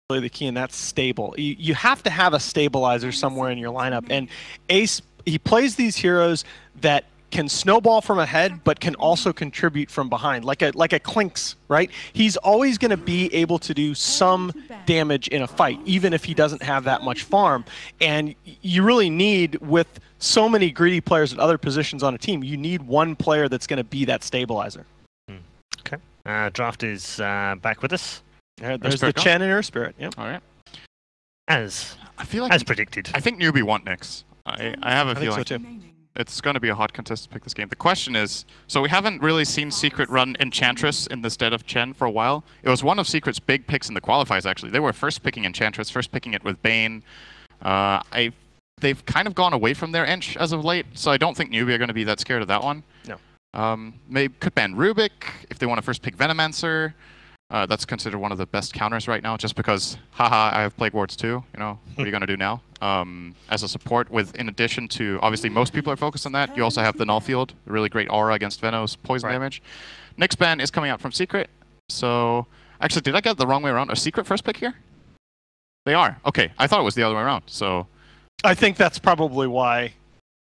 really the key, and that's stable. You have to have a stabilizer somewhere in your lineup, and Ace, he plays these heroes that can snowball from ahead, but can also contribute from behind, like a Clinks, right? He's always going to be able to do some damage in a fight, even if he doesn't have that much farm. And you really need, with so many greedy players at other positions on a team, you need one player that's going to be that stabilizer. Okay. Draft is back with us. There's the Chen and her spirit. Yep. All right. As predicted. I think Newbee want Nyx. I have a feeling. I think so too. It's going to be a hot contest to pick this game. The question is, so we haven't really seen Secret run Enchantress in the stead of Chen for a while. It was one of Secret's big picks in the qualifiers, actually. They were first picking Enchantress, first picking it with Bane. They've kind of gone away from their Ench as of late, so I don't think Newbee are going to be that scared of that one. No. Maybe could ban Rubik if they want to first pick Venomancer. That's considered one of the best counters right now, just because, haha, I have Plague Wards too. You know, what are you going to do now? As a support, in addition to, obviously, most people are focused on that. You also have the Null Field, a really great aura against Venom's poison damage. Next ban is coming out from Secret. So, actually, did I get it the wrong way around? Are Secret first pick here? They are. Okay, I thought it was the other way around. So, I think that's probably why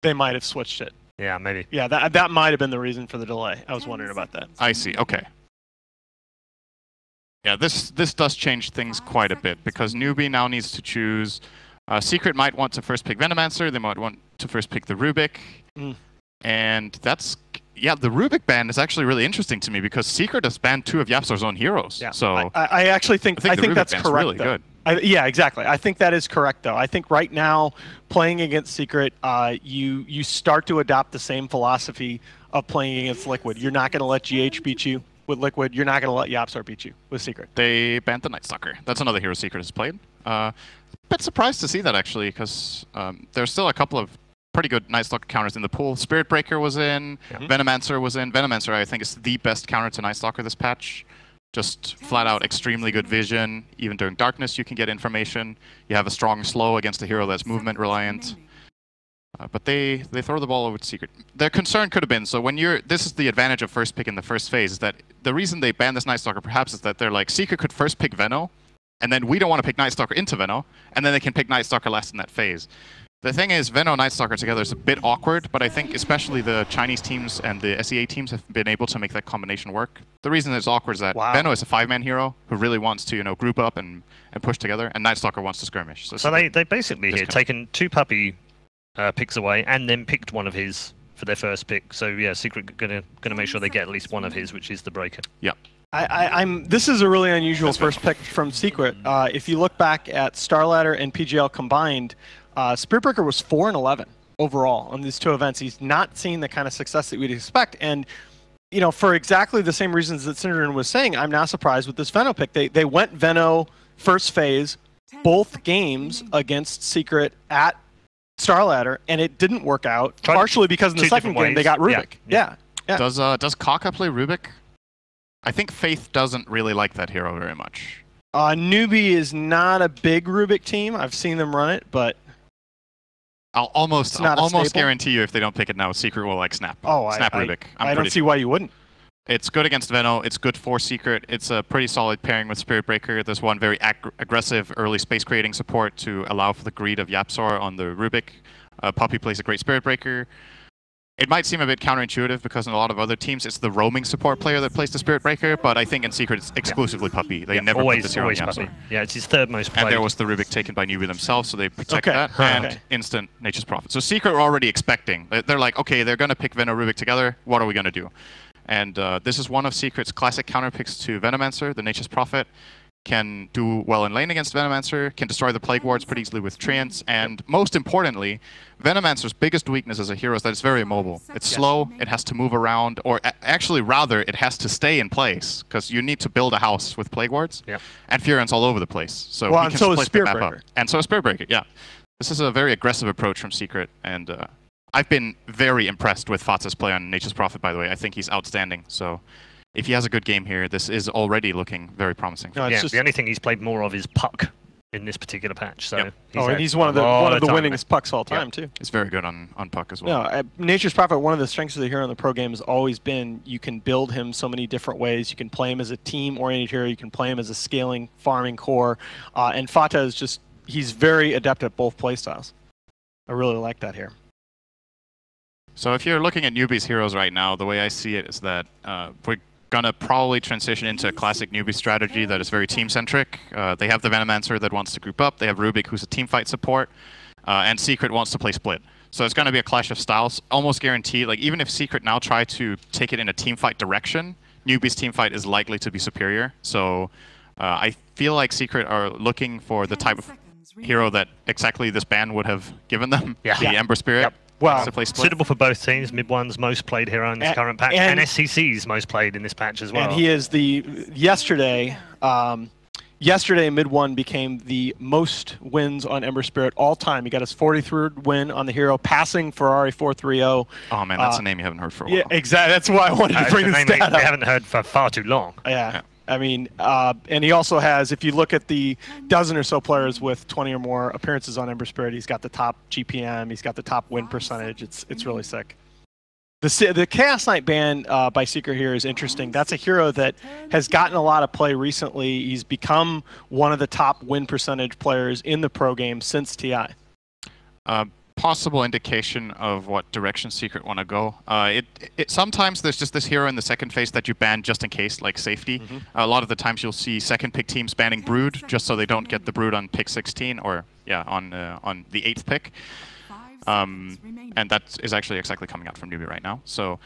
they might have switched it. Yeah, maybe. Yeah, that might have been the reason for the delay. I was wondering about that. I see. Okay. Yeah, this does change things quite a bit, because Newbee now needs to choose. Secret might want to first pick Venomancer, they might want to first pick the Rubik. And that's, yeah, the Rubik ban is actually really interesting to me, because Secret has banned 2 of Yapzor's own heroes. Yeah. So I actually think that's correct. Really good. Yeah, exactly. I think that is correct, though. I think right now, playing against Secret, you start to adopt the same philosophy of playing against Liquid. You're not going to let GH beat you with Liquid. You're not going to let Yapzor beat you with Secret. They banned the Night Stalker. That's another hero Secret has played. Bit surprised to see that, actually, because there's still a couple of pretty good Night Stalker counters in the pool. Spirit Breaker was in, Venomancer was in. Venomancer, I think, is the best counter to Night Stalker this patch. Just flat out extremely good vision. Even during darkness, you can get information. You have a strong slow against a hero that's movement reliant. But they throw the ball over to Secret. Their concern could have been, so when this is the advantage of first pick in the first phase, is that the reason they banned this Night Stalker perhaps is that they're like, Secret could first pick Veno, and then we don't want to pick Night Stalker into Veno, and then they can pick Night Stalker last in that phase. The thing is, Veno and Night Stalker together is a bit awkward, but I think especially the Chinese teams and the SEA teams have been able to make that combination work. The reason it's awkward is that Veno is a 5-man hero who really wants to, group up and push together, and Night Stalker wants to skirmish. So they basically here taken 2 puppy picks away and then picked one of his for their first pick. So yeah, Secret gonna make sure they get at least one of his, which is the Breaker. Yeah. This is a really unusual first pick from Secret. If you look back at Starladder and PGL combined, Spirit Breaker was 4-11 overall on these 2 events. He's not seen the kind of success that we'd expect, and for exactly the same reasons that Synderen was saying, I'm now surprised with this Veno pick. They went Veno first phase, both games against Secret at Starladder, and it didn't work out, partially because in the second game they got Rubik. Yeah. Does Kaka play Rubik? I think Faith doesn't really like that hero very much. Newbee is not a big Rubik team. I've seen them run it, but I'll almost guarantee you if they don't pick it now, Secret will snap Rubik. I don't see why you wouldn't. It's good against Veno. It's good for Secret. It's a pretty solid pairing with Spirit Breaker. There's one very aggressive early space creating support to allow for the greed of Yapzor on the Rubik. Puppy plays a great Spirit Breaker. It might seem a bit counterintuitive because in a lot of other teams it's the roaming support player that plays the Spirit Breaker, but I think in Secret it's exclusively Puppy. They never put this hero on Yapzor. Yeah, it's his 3rd most played. And there was the Rubik taken by Newbee themselves, so they protect that, and instant Nature's Prophet. So Secret are already expecting. They're like, okay, they're going to pick Veno Rubik together, what are we going to do? And this is one of Secret's classic counter picks to Venomancer, the Nature's Prophet. Can do well in lane against Venomancer, can destroy the Plague Wards pretty easily with Treants, and most importantly, Venomancer's biggest weakness as a hero is that it's very immobile. It's slow, it has to move around, or actually rather, it has to stay in place, because you need to build a house with Plague Wards, and Furion's all over the place. So he can split the map up. And so is Spirit Breaker, yeah. This is a very aggressive approach from Secret, and I've been very impressed with Fatsa's play on Nature's Prophet, by the way. I think he's outstanding, so if he has a good game here, this is already looking very promising. No, the only thing he's played more of is Puck. in this particular patch. So Yep. and he's one of the winningest pucks all time too. He's very good on puck as well. No, Nature's Prophet. One of the strengths of the hero in the pro game has always been you can build him so many different ways. You can play him as a team-oriented hero. You can play him as a scaling farming core. And Fata is he's very adept at both playstyles. I really like that here. So if you're looking at Newbee's heroes right now, the way I see it is that we're going to probably transition into a classic Newbee strategy that is very team-centric. They have the Venomancer that wants to group up. They have Rubik, who's a teamfight support. And Secret wants to play split. So it's going to be a clash of styles, almost guaranteed. Like, even if Secret now try to take it in a teamfight direction, Newbee's teamfight is likely to be superior. So I feel like Secret are looking for the type of hero that exactly this ban would have given them, the Ember Spirit. Yep. Well, to play split. Suitable for both teams. Mid-One's most played hero in this current patch, and SCC's most played in this patch as well. And he is yesterday Mid-One became the most wins on Ember Spirit all time. He got his 43rd win on the hero, passing Ferrari 430. Oh man, that's a name you haven't heard for a while. Yeah, exactly. That's why I wanted to bring this stat up. We haven't heard for far too long. Yeah. I mean, and he also has, if you look at the dozen or so players with 20 or more appearances on Ember Spirit, he's got the top GPM, he's got the top win percentage. It's really sick. The Chaos Knight ban by Secret here is interesting. That's a hero that has gotten a lot of play recently. He's become one of the top win percentage players in the pro game since TI. Possible indication of what direction Secret want to go. Sometimes there's just this hero in the second phase that you ban just in case, like safety. A lot of the times you'll see second pick teams banning Brood just so they don't get the Brood on pick 16 or on the 8th pick. And that is actually exactly coming out from Newbee right now. So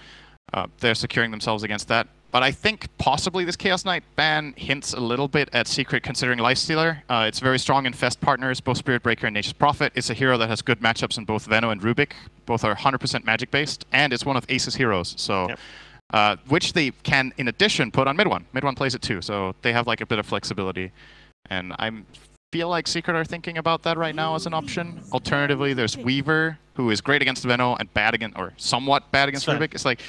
they're securing themselves against that. But I think possibly this Chaos Knight ban hints a little bit at Secret considering Lifestealer. It's very strong in Fest partners, both Spirit Breaker and Nature's Prophet. It's a hero that has good matchups in both Veno and Rubik. Both are 100% magic based, and it's one of Ace's heroes. So, which they can, in addition, put on Mid-One. Mid-One plays it too, so they have like a bit of flexibility. And I feel like Secret are thinking about that right now as an option. Alternatively, there's Weaver, who is great against Veno and bad against, or somewhat bad against Rubik. It's like,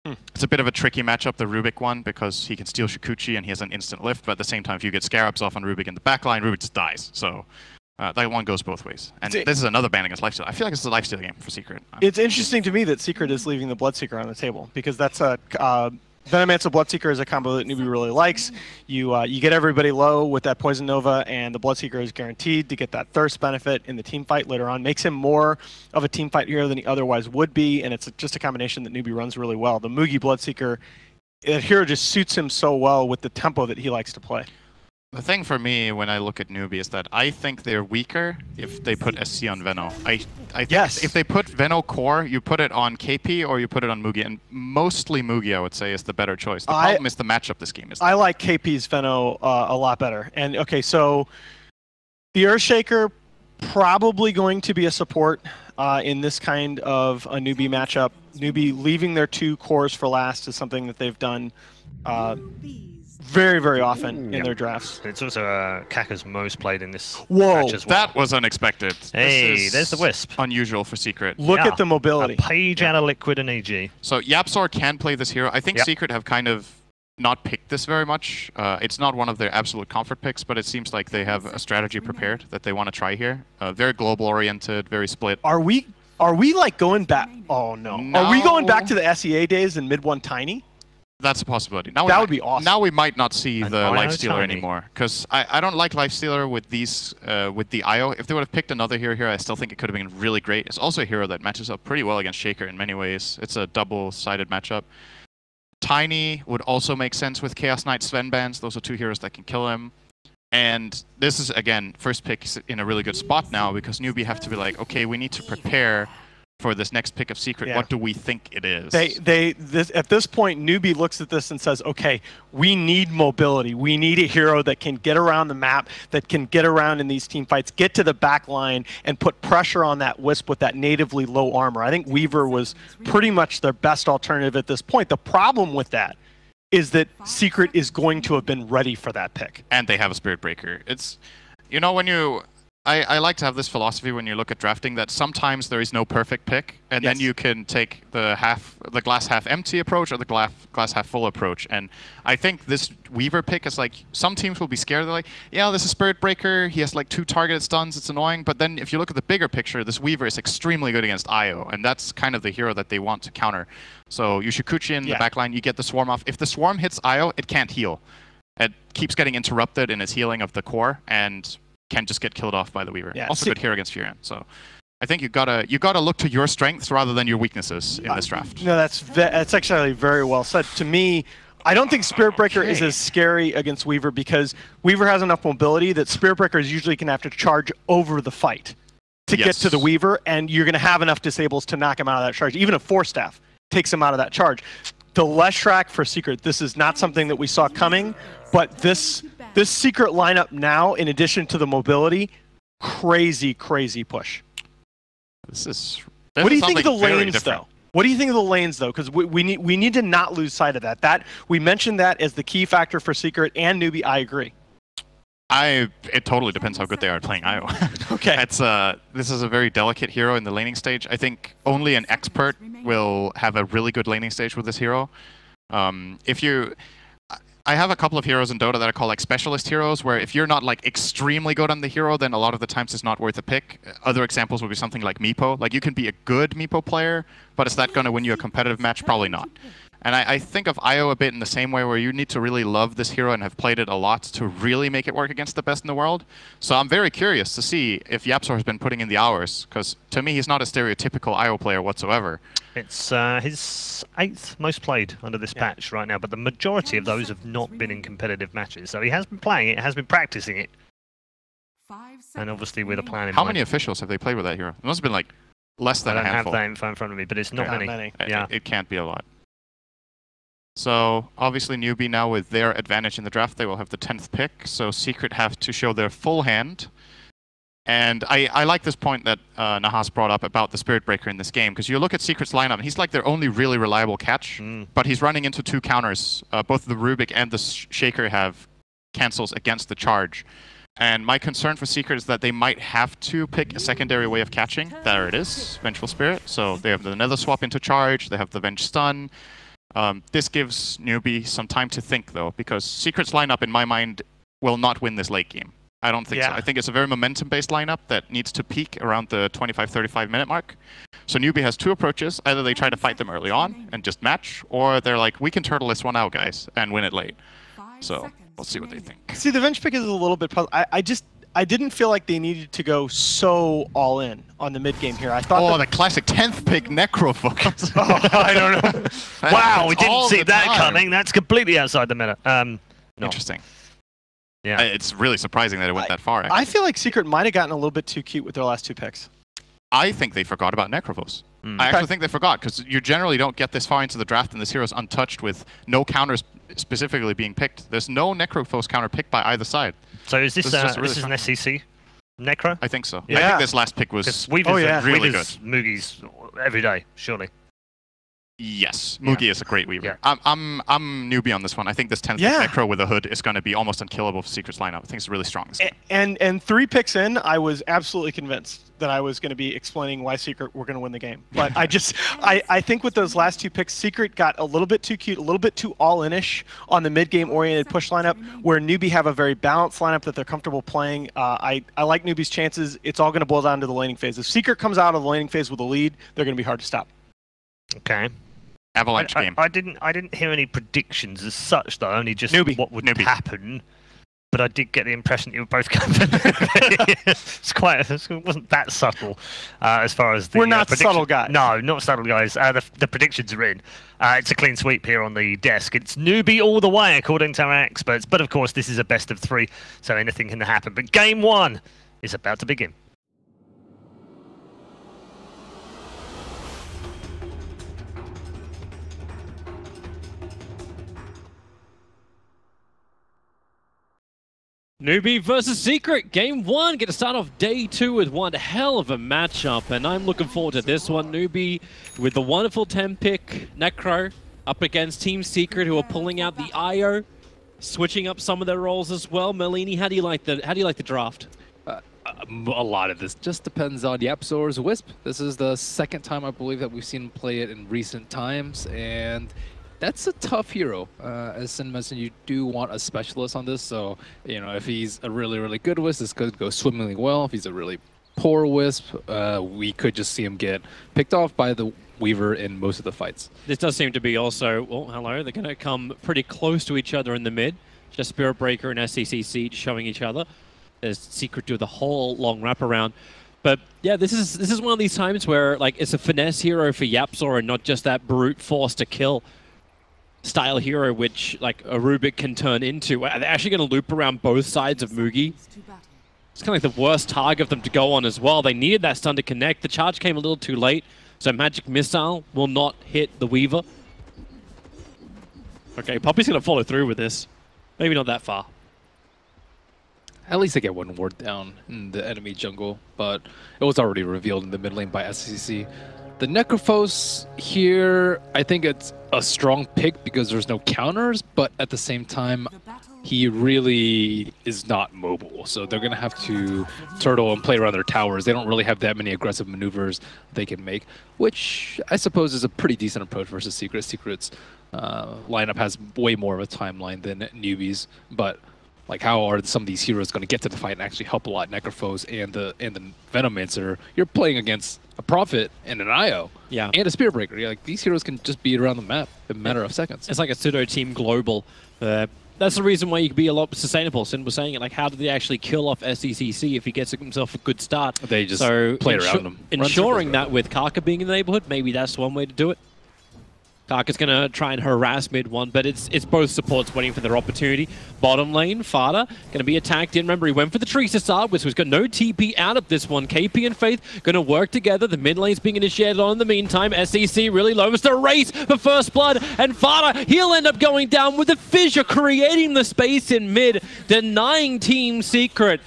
it's a bit of a tricky matchup, the Rubik one, because he can steal Shikuchi and he has an instant lift, but at the same time, if you get Scarabs off on Rubik in the backline, Rubik just dies. So that one goes both ways. And this is another ban against Lifesteal. I feel like it's a Lifesteal game for Secret. It's interesting to me that Secret is leaving the Bloodseeker on the table, because that's a Venomancer Bloodseeker is a combo that Newbee really likes. You get everybody low with that Poison Nova, and the Bloodseeker is guaranteed to get that Thirst benefit in the team fight later on. Makes him more of a team fight hero than he otherwise would be, and it's just a combination that Newbee runs really well. The Mugi Bloodseeker, that hero just suits him so well with the tempo that he likes to play. The thing for me when I look at Newbee is that I think they're weaker if they put SC on Veno. I think if they put Veno core, you put it on KP or you put it on Mugi, and mostly Mugi I would say is the better choice. The problem is the matchup this game is. I like KP's Veno a lot better. And okay, so the Earthshaker probably going to be a support in this kind of a Newbee matchup. Newbee leaving their 2 cores for last is something that they've done very, very often in their drafts. It's also Kaka's most played in this Whoa, match as well. That was unexpected. Hey, there's the Wisp. Unusual for Secret. Look at the mobility. A page out of Liquid and EG. So Yapzor can play this hero. I think Secret have kind of not picked this very much. It's not one of their absolute comfort picks, but it seems like they have a strategy prepared that they want to try here. Very global oriented, very split. Are we like going back? Oh no. Are we going back to the SEA days and Mid-One Tiny? That's a possibility. Now that would be awesome. Now we might not see the Lifestealer anymore, because I don't like Lifestealer with these with the IO. If they would have picked another hero here, I still think it could have been really great. It's also a hero that matches up pretty well against Shaker in many ways. It's a double-sided matchup. Tiny would also make sense with Chaos Knight Sven bans. Those are 2 heroes that can kill him. And this is, again, first pick in a really good spot now, because Newbee have to be like, okay, we need to prepare for this next pick of Secret. What do we think it is? At this point, Newbee looks at this and says, okay, we need mobility. We need a hero that can get around the map, that can get around in these team fights, get to the back line, and put pressure on that Wisp with that natively low armor. I think Weaver was pretty much their best alternative at this point. The problem with that is that Secret is going to have been ready for that pick. And they have a Spirit Breaker. It's, you know, when you I like to have this philosophy when you look at drafting that sometimes there is no perfect pick, and then you can take the glass half empty approach or the glass half full approach. And I think this Weaver pick is like, some teams will be scared. They're like, yeah, this is Spirit Breaker. He has like 2 targeted stuns. It's annoying. But then if you look at the bigger picture, this Weaver is extremely good against IO, and that's kind of the hero that they want to counter. So you Shikuchi in the backline, you get the Swarm off. If the Swarm hits IO, it can't heal. It keeps getting interrupted in its healing of the core, and can just get killed off by the Weaver. Yeah, also good here against Furion. So I think you gotta look to your strengths rather than your weaknesses in this draft. No, that's actually very well said. To me, I don't think Spirit Breaker is as scary against Weaver because Weaver has enough mobility that Spirit Breakers usually can have to charge over the fight to get to the Weaver, and you're going to have enough disables to knock him out of that charge. Even a 4-staff takes him out of that charge. The Leshrac for Secret, this is not something that we saw coming, but this Secret lineup now, in addition to the mobility, crazy push. What do you think of the lanes, though? What do you think of the lanes, though? Because we need to not lose sight of that. We mentioned that as the key factor for Secret and Newbee. I agree. It totally depends how good they are at playing IO. Okay. This is a very delicate hero in the laning stage. I think only an expert will have a really good laning stage with this hero. I have a couple of heroes in Dota that I call like specialist heroes, where if you're not like extremely good on the hero, then a lot of the times it's not worth a pick. Other examples would be something like Meepo. Like you can be a good Meepo player, but is that going to win you a competitive match? Probably not. And I think of IO a bit in the same way, where you need to really love this hero and have played it a lot to really make it work against the best in the world. So I'm very curious to see if Yapzor has been putting in the hours, because to me he's not a stereotypical IO player whatsoever. It's his 8th most played under this patch right now, but the majority of those have not been in competitive matches. So he has been playing it, has been practicing it, and obviously with a plan in mind. How many officials have they played with that hero? It must have been like less than a handful. I don't have that info in front of me, but it's not many. Yeah. It can't be a lot. So obviously Newbee now with their advantage in the draft, they will have the 10th pick. So Secret have to show their full hand. And I like this point that Nahas brought up about the Spirit Breaker in this game, because you look at Secret's lineup, he's like their only really reliable catch, but he's running into 2 counters. Both the Rubik and the Shaker have cancels against the charge. And my concern for Secret is that they might have to pick a secondary way of catching. There it is, Vengeful Spirit. So they have the Nether Swap into charge, they have the Venge Stun. This gives Newbee some time to think, though, because Secret's lineup, in my mind, will not win this late game. I don't think so. I think it's a very momentum-based lineup that needs to peak around the 25-35 minute mark. So Newbee has 2 approaches. Either they try to fight them early on and just match, or they're like, we can turtle this one out, guys, and win it late. So we'll see what they think. See, the Venge pick is a little bit puzzled. I didn't feel like they needed to go so all in on the mid game here. I thought the classic 10th pick Necrofocus. I don't know. Wow, we didn't see that coming. That's completely outside the meta. No. Interesting. Yeah, it's really surprising that it went that far. Actually. I feel like Secret might have gotten a little bit too cute with their last 2 picks. I think they forgot about Necrovos. I actually think they forgot, because you generally don't get this far into the draft and this hero's untouched with no counters specifically being picked. There's no Necrophos counter picked by either side. So is this an SEC Necro? I think so. Yeah. I think this last pick was really good. Mugi's every day, surely. Yes, Mugi is a great Weaver. Yeah. I'm Newbee on this one. I think this 10th Necro with a hood is going to be almost unkillable for Secret's lineup. I think it's really strong. And 3 picks in, I was absolutely convinced that I was going to be explaining why Secret were going to win the game. But I think with those last 2 picks, Secret got a little bit too cute, a little bit too all-in-ish on the mid-game oriented push lineup, where Newbee have a very balanced lineup that they're comfortable playing. I like Newbee's chances. It's all going to boil down to the laning phase. If Secret comes out of the laning phase with a lead, they're going to be hard to stop. Okay. Avalanche game. I didn't hear any predictions as such, though. Only just what would happen. But I did get the impression you were both going. It wasn't that subtle as far as the. We're not subtle guys. No, not subtle guys. The predictions are in. It's a clean sweep here on the desk. It's Newbee all the way, according to our experts. But of course, this is a best of 3, so anything can happen. But game 1 is about to begin. Newbee versus Secret, game 1. Get to start off day 2 with one hell of a matchup, and I'm looking forward to this one. Newbee with the wonderful 10-pick Necro up against Team Secret, who are pulling out the IO, switching up some of their roles as well. Merlini, how do you like the draft? a lot of this just depends on YapzOr's Wisp. This is the second time, I believe, that we've seen him play it in recent times, and that's a tough hero. As Sin mentioned, you do want a specialist on this, so you know, if he's a really, really good Wisp, this could go swimmingly well. If he's a really poor Wisp, we could just see him get picked off by the Weaver in most of the fights. This does seem to be also, well, hello, they're going to come pretty close to each other in the mid. Just Spirit Breaker and SCCC showing each other. There's Secret do the whole long wraparound. But yeah, this is one of these times where like it's a finesse hero for YapzOr and not just that brute force to kill style hero, which like a Rubik can turn into. They're actually going to loop around both sides of Mugi. It's kind of like the worst target of them to go on as well. They needed that stun to connect. The charge came a little too late, so Magic Missile will not hit the Weaver. Okay, Poppy's going to follow through with this. Maybe not that far. At least they get one ward down in the enemy jungle, but it was already revealed in the mid lane by SCC. The Necrophos here, I think it's a strong pick because there's no counters, but at the same time, he really is not mobile. So they're going to have to turtle and play around their towers. They don't really have that many aggressive maneuvers they can make, which I suppose is a pretty decent approach versus Secret. Secret's lineup has way more of a timeline than Newbee's, but like, how are some of these heroes going to get to the fight and actually help a lot? Necrophos and the Venomancer, you're playing against a Prophet and an IO, and a Spirit Breaker. Yeah, like, these heroes can just beat around the map in a matter of seconds. It's like a pseudo team global. That's the reason why you can be a lot sustainable. Sin was saying it, like, how did they actually kill off SCCC if he gets himself a good start? They just played around him. Ensuring that with Kaka being in the neighborhood, maybe that's one way to do it. Kaka's going to try and harass mid one, but it's both supports waiting for their opportunity. Bottom lane, Fada going to be attacked in. Remember, he went for the trees to start with, so he's got no TP out of this one. KP and Faith going to work together. The mid lane's being initiated on in the meantime. SEC really low. It's the race for first blood, and Fada, he'll end up going down with the fissure, creating the space in mid, denying Team Secret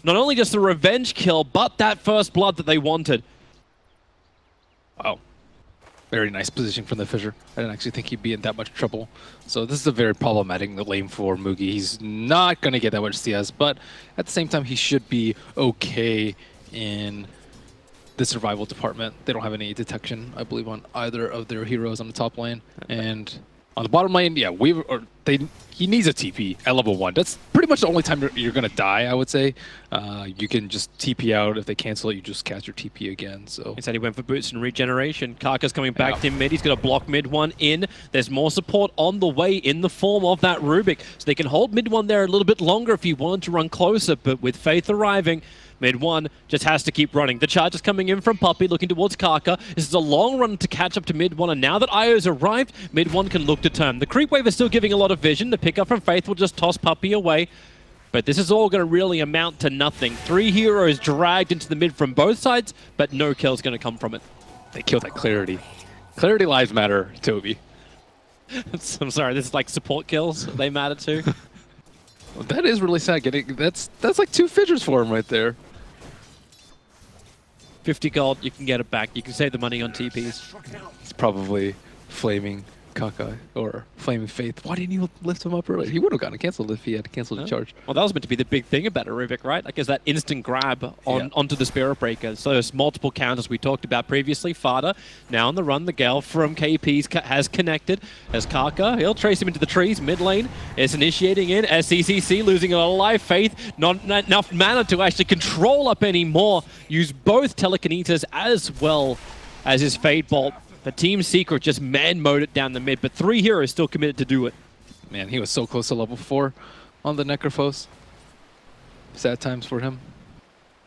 not only just the revenge kill, but that first blood that they wanted. Wow. Very nice position from the Fissure. I didn't actually think he'd be in that much trouble. So this is a very problematic lane for Mugi. He's not going to get that much CS, but at the same time, he should be okay in the survival department. They don't have any detection, I believe, on either of their heroes on the top lane. And on the bottom lane, yeah, he needs a TP at level 1. That's pretty much the only time you're going to die, I would say. You can just TP out. If they cancel it, you just cast your TP again. So he said he went for boots and regeneration. Kaka's coming back to mid. He's going to block mid one in. There's more support on the way in the form of that Rubik. So they can hold mid one there a little bit longer if you wanted to run closer. But with Faith arriving, mid one just has to keep running. The charge is coming in from Puppy, looking towards Kaka. This is a long run to catch up to mid one, and now that Io's arrived, mid one can look to turn. The creep wave is still giving a lot of vision. The pickup from Faith will just toss Puppy away. But this is all going to really amount to nothing. 3 heroes dragged into the mid from both sides, but no kill's going to come from it. They killed that Clarity. Clarity lives matter, Toby. I'm sorry, this is like support kills. They matter too. Well, that is really sad. That's like 2 fissures for him right there. 50 gold, you can get it back. You can save the money on TPs. It's probably flaming Kaka or flaming Faith. Why didn't you lift him up earlier? He would have gotten canceled if he had to cancel the charge. Well, that was meant to be the big thing about a Rubik, right? Like, is that instant grab onto the Spirit Breaker. So there's multiple counters we talked about previously. Fada now on the run. The Gale from KP's has connected. As Kaka, he'll trace him into the trees. Mid lane is initiating in. SCCC losing a lot of life. Faith, not enough mana to actually control up anymore. Use both Telekinesis as well as his Fade Bolt. The Team Secret just man-mode it down the mid, but 3 heroes still committed to do it. Man, he was so close to level 4 on the Necrophos. Sad times for him.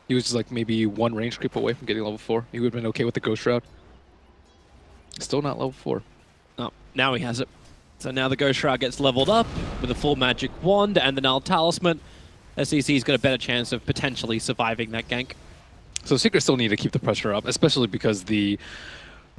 He was just like maybe 1 range creep away from getting level 4. He would have been okay with the Ghost Shroud. Still not level 4. Oh, now he has it. So now the Ghost Shroud gets leveled up with a full Magic Wand and the Null Talisman. SEC's got a better chance of potentially surviving that gank. So Secret still need to keep the pressure up, especially because the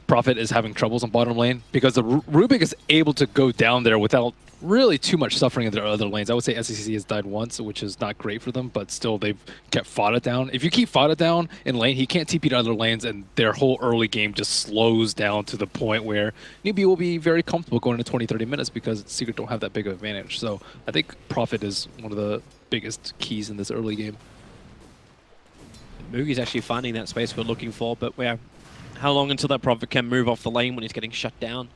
Prophet is having troubles on bottom lane, because the Rubik is able to go down there without really too much suffering in their other lanes. I would say SCC has died once, which is not great for them, but still they've kept Fada down. If you keep Fada down in lane, he can't TP to other lanes, and their whole early game just slows down to the point where Newbee will be very comfortable going into 20-30 minutes because Secret don't have that big of advantage. So I think Prophet is one of the biggest keys in this early game. Mugi's actually finding that space we're looking for, but how long until that Prophet can move off the lane when he's getting shut down?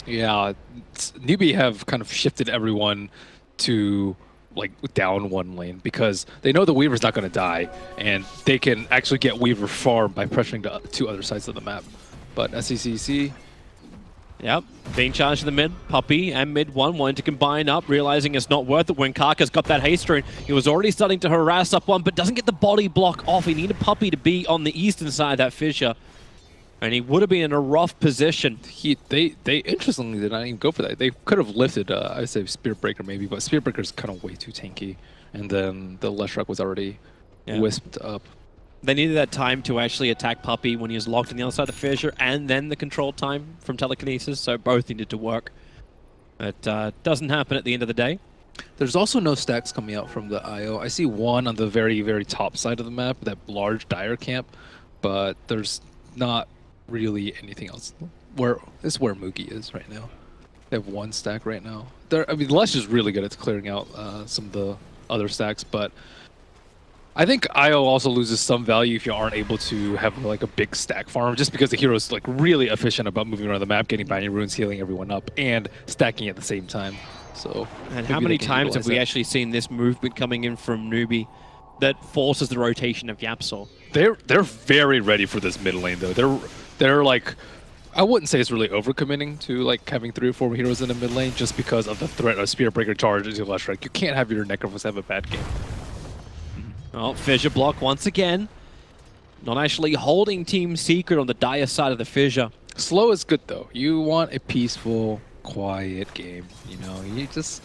Yeah, Newbee have kind of shifted everyone to like down one lane because they know the Weaver's not going to die, and they can actually get Weaver farm by pressuring the two other sides of the map. But SCCC, yep, being charged in the mid, Puppey and mid one wanting to combine up, realizing it's not worth it when Kaka's got that haste rune. He was already starting to harass up one, but doesn't get the body block off. He needed Puppey to be on the eastern side of that fissure, and he would have been in a rough position. They interestingly did not even go for that. They could have lifted, I'd say Spirit Breaker maybe, but Spirit Breaker's kind of way too tanky, and then the Leshrac was already wisped up. They needed that time to actually attack Puppey when he was locked on the other side of the fissure, and then the control time from telekinesis, so both needed to work. It doesn't happen at the end of the day. There's also no stacks coming out from the IO. I see one on the very, very top side of the map, that large Dire camp, but there's not really anything else. This is where Mugi is right now. They have one stack right now. I mean, Lesh is really good at clearing out some of the other stacks, but I think IO also loses some value if you aren't able to have like a big stack farm, just because the hero's like really efficient about moving around the map, getting binding runes, healing everyone up, and stacking at the same time. So, and how many times have we actually seen this movement coming in from Newbee that forces the rotation of Yapsor? They're very ready for this mid lane though. They're like, I wouldn't say it's really overcommitting to like having 3 or 4 heroes in the mid lane just because of the threat of Spirit Breaker charge into Leshrac. You can't have your Necrophos have a bad game. Oh, fissure block once again. Not actually holding Team Secret on the dire side of the fissure. Slow is good though. You want a peaceful, quiet game. You know, you just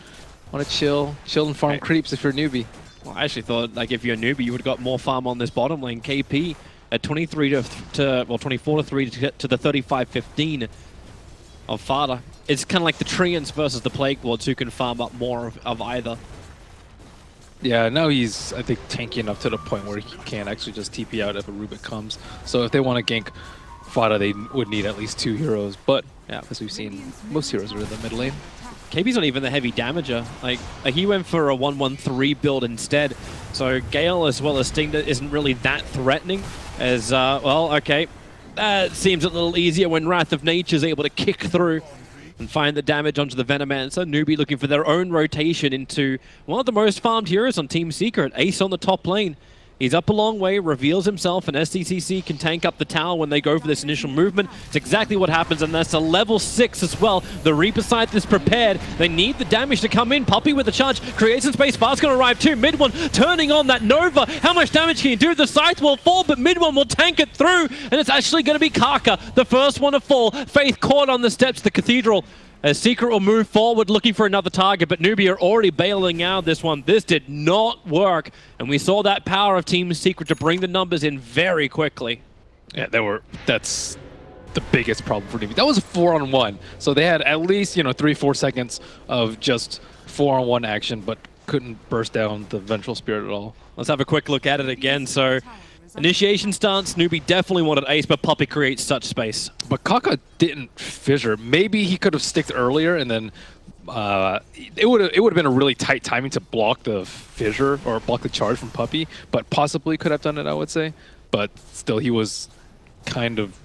want to chill and farm creeps if you're a newbie. Well, I actually thought like if you're a newbie, you would have got more farm on this bottom lane. KP at 24 to 3 to get to the 35-15 of Fada. It's kind of like the Treants versus the Plague Lords who can farm up more of either. Yeah, now he's, I think, tanky enough to the point where he can actually just TP out if a Rubik comes. So if they want to gank Fada, they would need at least 2 heroes. But yeah, as we've seen, most heroes are in the mid lane. KP's not even the heavy damager. Like he went for a 1-1-3 build instead. So Gale as well as Stingda isn't really that threatening. As, well, okay. That seems a little easier when Wrath of Nature is able to kick through and find the damage onto the Venomancer. Newbee looking for their own rotation into one of the most farmed heroes on Team Secret. Ace on the top lane. He's up a long way, reveals himself, and SCCC can tank up the tower when they go for this initial movement. It's exactly what happens, and that's a level 6 as well. The Reaper Scythe is prepared. They need the damage to come in. Puppey with the charge, creates some space. Fast's going to arrive too. Mid one turning on that Nova. How much damage can he do? The Scythe will fall, but mid one will tank it through, and it's actually going to be Kaka, the first one to fall. Faith caught on the steps of the Cathedral. As Secret will move forward looking for another target, but Newbee are already bailing out this one. This did not work, and we saw that power of Team Secret to bring the numbers in very quickly. Yeah, that's the biggest problem for Newbee. That was a 4-on-1, so they had at least 3-4 seconds of just 4-on-1 action, but couldn't burst down the Vengeful Spirit at all. Let's have a quick look at it again. So initiation stance, Newbee definitely wanted Ace, but Puppey creates such space. But Kaka didn't fissure. Maybe he could have sticked earlier, and then it would have been a really tight timing to block the fissure or block the charge from Puppey. But possibly could have done it, I would say. But still, he was kind of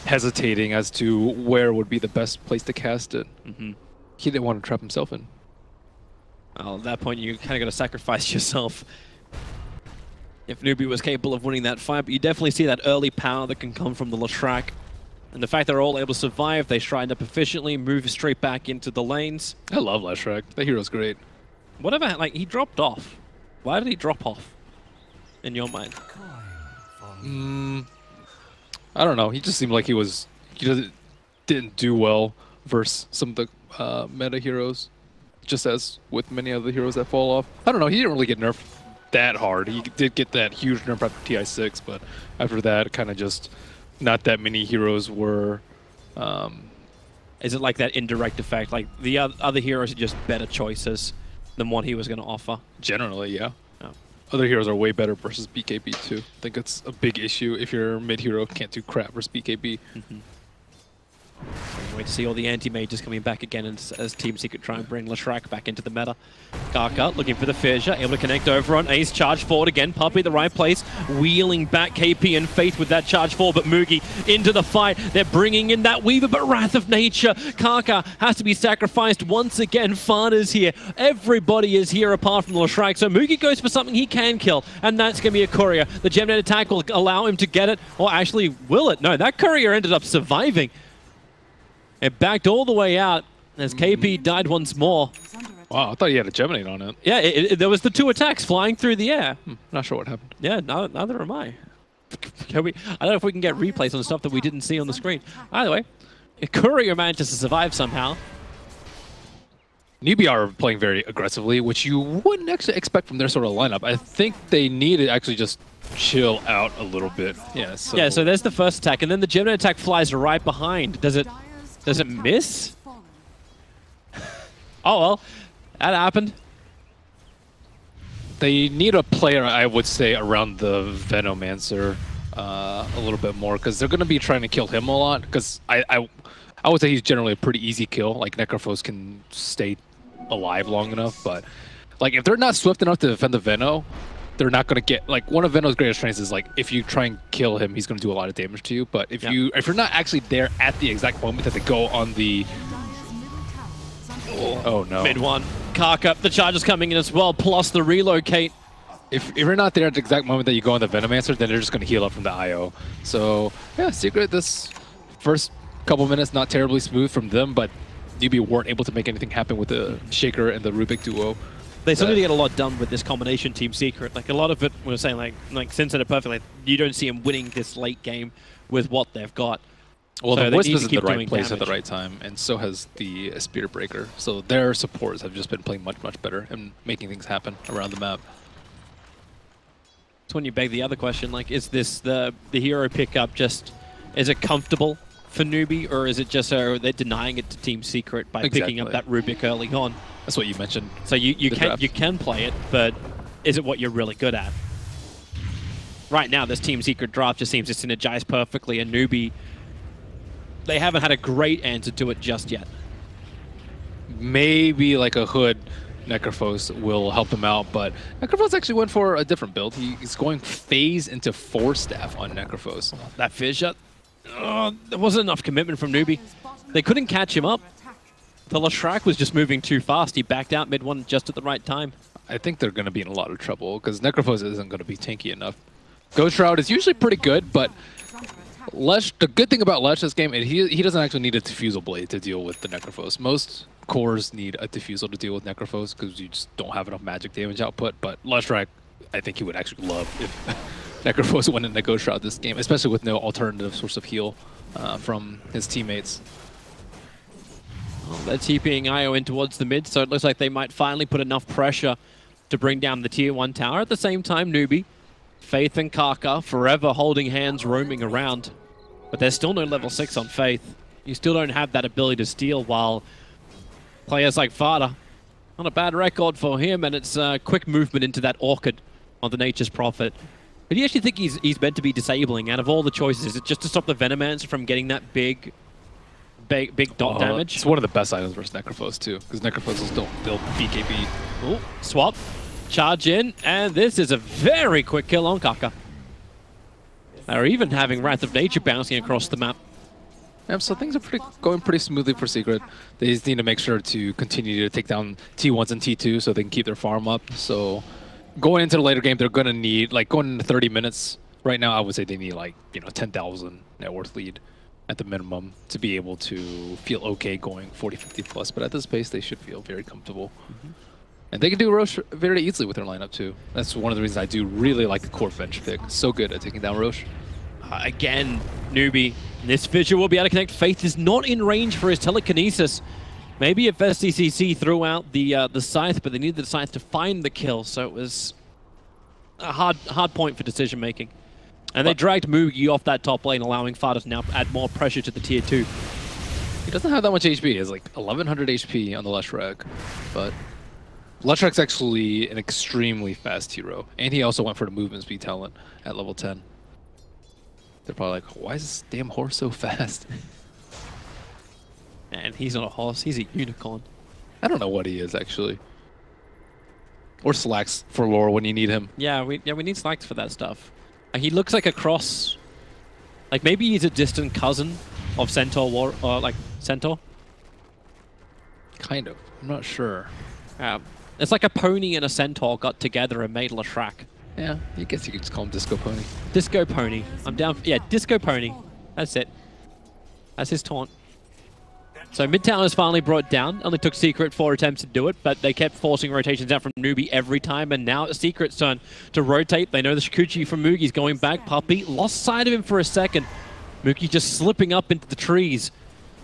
hesitating as to where would be the best place to cast it. He didn't want to trap himself in. Well, at that point, you kind of got to sacrifice yourself. If Newbee was capable of winning that fight, but you definitely see that early power that can come from the Leshrac. And the fact they're all able to survive, they shrine up efficiently, move straight back into the lanes. I love Leshrac. That hero's great. Whatever, like, he dropped off. Why did he drop off, in your mind? I don't know. He just seemed like he didn't do well versus some of the meta heroes, just as with many other heroes that fall off. I don't know. He didn't really get nerfed that hard. He did get that huge nerf after TI6, but after that, kind of just not that many heroes were. Is it like that indirect effect? Like the other heroes are just better choices than what he was going to offer? Generally, yeah. Oh. Other heroes are way better versus BKB too. I think it's a big issue if your mid hero can't do crap versus BKB. Can't wait to see all the anti-mages coming back again as Team Secret try and bring Leshrac back into the meta. Kaka looking for the fissure, able to connect over on Ace, charge forward again, Puppey the right place, wheeling back KP and Faith with that charge forward, but Mugi into the fight. They're bringing in that Weaver, but Wrath of Nature. Kaka has to be sacrificed once again. Fada's here. Everybody is here apart from Leshrac, so Mugi goes for something he can kill, and that's going to be a courier. The Gemnet attack will allow him to get it, or actually will it? No, that courier ended up surviving. It backed all the way out as KP died once more. Wow, I thought he had a Geminate on it. Yeah, there was the 2 attacks flying through the air. Not sure what happened. Yeah, neither am I. I don't know if we can get replays on stuff that we didn't see on the screen. Either way, Courier manages to survive somehow. NewBee are playing very aggressively, which you wouldn't actually expect from their sort of lineup. I think they need to actually just chill out a little bit. Yeah, so there's the first attack, and then the Gemini attack flies right behind. Does it miss? Oh well, that happened. They need a player, I would say, around the Venomancer a little bit more, because they're going to be trying to kill him a lot, because I would say he's generally a pretty easy kill. Like, Necrophos can stay alive long enough, but like if they're not swift enough to defend the Veno, they're not going to get, like, one of Veno's greatest strengths is, like, if you try and kill him, he's going to do a lot of damage to you, but if you're not actually there at the exact moment that they go on the... Oh no. Mid one. Kaka, the charge is coming in as well, plus the relocate. If you're not there at the exact moment that you go on the Venomancer, then they're just going to heal up from the IO. So, yeah, Secret, this first couple minutes, not terribly smooth from them, but NewBee weren't able to make anything happen with the Shaker and the Rubik duo. They still need to get a lot done with this combination Team Secret. Like, a lot of it, we were saying, like Sin said it perfectly, you don't see them winning this late game with what they've got. Well, so the Wisp is in the right place at the right time, and so has the Spirit Breaker. So their supports have just been playing much, much better and making things happen around the map. So when you beg the other question, like, is this the hero pickup just, is it comfortable for NewBee, or is it just they're denying it to Team Secret by picking up that Rubik early on? That's what you mentioned. So you can play it, but is it what you're really good at? Right now, this Team Secret draft just seems to synergize perfectly, and NewBee, they haven't had a great answer to it just yet. Maybe like a Hood Necrophos will help him out, but Necrophos actually went for a different build. He's going phase into 4-staff on Necrophos. That fissure, there wasn't enough commitment from NewBee. They couldn't catch him up. The Leshrac was just moving too fast. He backed out mid one just at the right time. I think they're going to be in a lot of trouble because Necrophos isn't going to be tanky enough. Ghost Shroud is usually pretty good, but Lesh, the good thing about Lesh this game is he doesn't actually need a Diffusal Blade to deal with the Necrophos. Most cores need a Diffusal to deal with Necrophos because you just don't have enough magic damage output, but Leshrac, I think he would actually love if Necrophos went into Ghost Shroud this game, especially with no alternative source of heal from his teammates. Well, they're TPing IO in towards the mid, so it looks like they might finally put enough pressure to bring down the Tier 1 tower. At the same time, NewBee, Faith and Kaka forever holding hands, roaming around. But there's still no level 6 on Faith. You still don't have that ability to steal, while players like Fada, not a bad record for him, and it's quick movement into that Orchid on the Nature's Prophet. But do you actually think he's meant to be disabling? Out of all the choices, is it just to stop the Venomancer from getting that big dot damage? It's one of the best items versus Necrophos too, because Necrophos don't build BKB. Ooh, swap, charge in, and this is a very quick kill on Kaka. They're even having Wrath of Nature bouncing across the map. Yeah, so things are going pretty smoothly for Secret. They just need to make sure to continue to take down T1s and T2 so they can keep their farm up. So going into the later game, they're going to need, like, going into 30 minutes, right now I would say they need, like, 10,000 net worth lead at the minimum to be able to feel okay going 40-50 plus. But at this pace, they should feel very comfortable. And they can do Roche very easily with their lineup too. That's one of the reasons I do really like the core bench pick. So good at taking down Roche. Again, NewBee, this Fissure will be able to connect. Faith is not in range for his telekinesis. Maybe if SCCC threw out the Scythe, but they needed the Scythe to find the kill, so it was a hard point for decision making. And they dragged Mugi off that top lane, allowing Fada to now add more pressure to the Tier 2. He doesn't have that much HP. He has like 1100 HP on the Leshrac, but Leshrac's actually an extremely fast hero, and he also went for the movement speed talent at level 10. They're probably like, why is this damn horse so fast? And he's not a horse, he's a unicorn. I don't know what he is, actually. Or Slacks for lore when you need him. Yeah, we need Slacks for that stuff. He looks like a cross. Like maybe he's a distant cousin of Centaur like Centaur. Kind of. I'm not sure. It's like a pony and a centaur got together and made Lashrak. Yeah, I guess you could just call him Disco Pony. Disco Pony. I'm down. Yeah, Disco Pony. That's it. That's his taunt. So Midtown is finally brought down. Only took Secret 4 attempts to do it, but they kept forcing rotations out from Newbee every time, and now it's Secret's turn to rotate. They know the Shikuchi from Mugi's going back. Puppey lost sight of him for a second. Mugi just slipping up into the trees,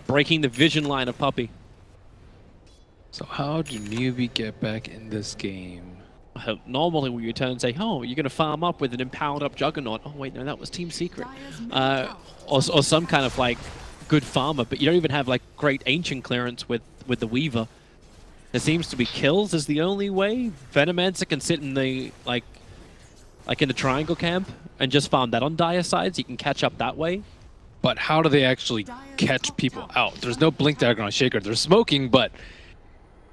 breaking the vision line of Puppey. So how do Newbee get back in this game? Normally when you turn and say, oh, you're going to farm up with an empowered up Juggernaut. Oh, wait, no, that was Team Secret. Or some kind of, like, good farmer, but you don't even have, like, great ancient clearance with the Weaver. There seems to be kills is the only way. Venomancer can sit in the, like in the triangle camp and just farm that on Dire side so you can catch up that way. But how do they actually catch people out? There's no Blink Dagger on Shaker. They're smoking, but...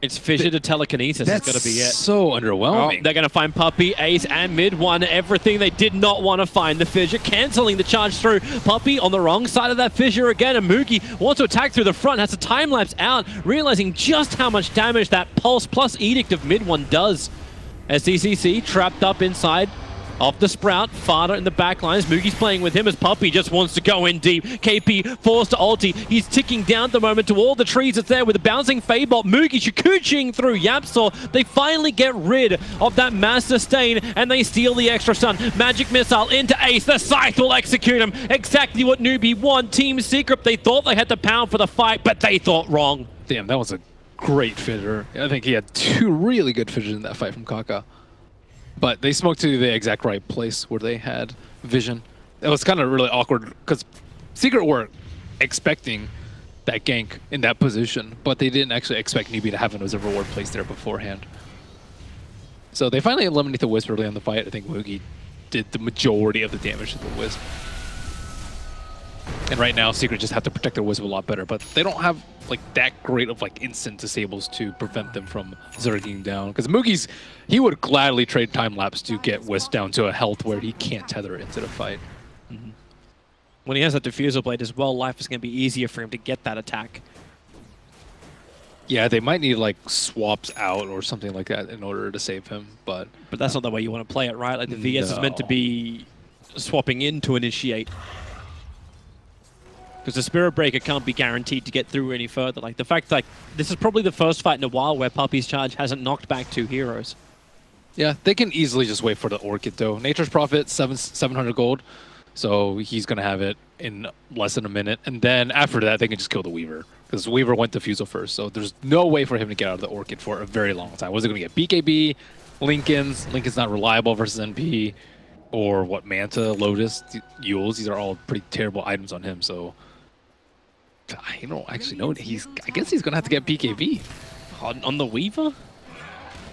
It's fissure to telekinesis. That's got to be it. So underwhelming. Oh, they're going to find Puppey, Ace, and Mid One. Everything they did not want to find. The fissure cancelling the charge through. Puppey on the wrong side of that fissure again. And Mugi wants to attack through the front. Has to time lapse out, realizing just how much damage that Pulse plus Edict of Mid One does. SCCC trapped up inside. Off the Sprout, Fada in the back lines. Mugi's playing with him as Puppey just wants to go in deep. KP forced to ulti. He's ticking down at the moment to all the trees that's there with a bouncing Fadebot. Mugi Shikuchiing through Yapsaw. They finally get rid of that mass sustain and they steal the extra stun. Magic Missile into Ace. The Scythe will execute him. Exactly what Newbee want. Team Secret, they thought they had the pound for the fight, but they thought wrong. Damn, that was a great fissure. I think he had 2 really good fissures in that fight from Kaka. But they smoked to the exact right place where they had vision. It was kind of really awkward because Secret were expecting that gank in that position, but they didn't actually expect Newbee to have an observer ward placed there beforehand. So they finally eliminate the Wisp early on the fight. I think Mugi did the majority of the damage to the Wisp. And right now, Secret just have to protect their Wisp a lot better, but they don't have like that great of like instant disables to prevent them from zerging down. Because Mugi's, he would gladly trade time lapse to get Wisp down to a health where he can't tether into the fight. Mm-hmm. When he has that Diffusal Blade as well, life is going to be easier for him to get that attack. Yeah, they might need like swaps out or something like that in order to save him, but that's not the way you want to play it, right? Like the VS is meant to be swapping in to initiate. Because the Spirit Breaker can't be guaranteed to get through any further. Like the fact that this is probably the first fight in a while where Puppey's charge hasn't knocked back 2 heroes. Yeah, they can easily just wait for the Orchid though. Nature's Prophet, 700 gold. So he's going to have it in less than a minute. And then after that, they can just kill the Weaver. Because Weaver went Diffusal first. So there's no way for him to get out of the Orchid for a very long time. Was it going to get BKB, Lincoln's? Lincoln's not reliable versus NP. Or what, Manta, Lotus, Yules. These are all pretty terrible items on him. So I don't actually know. I guess he's going to have to get BKB. On the Weaver?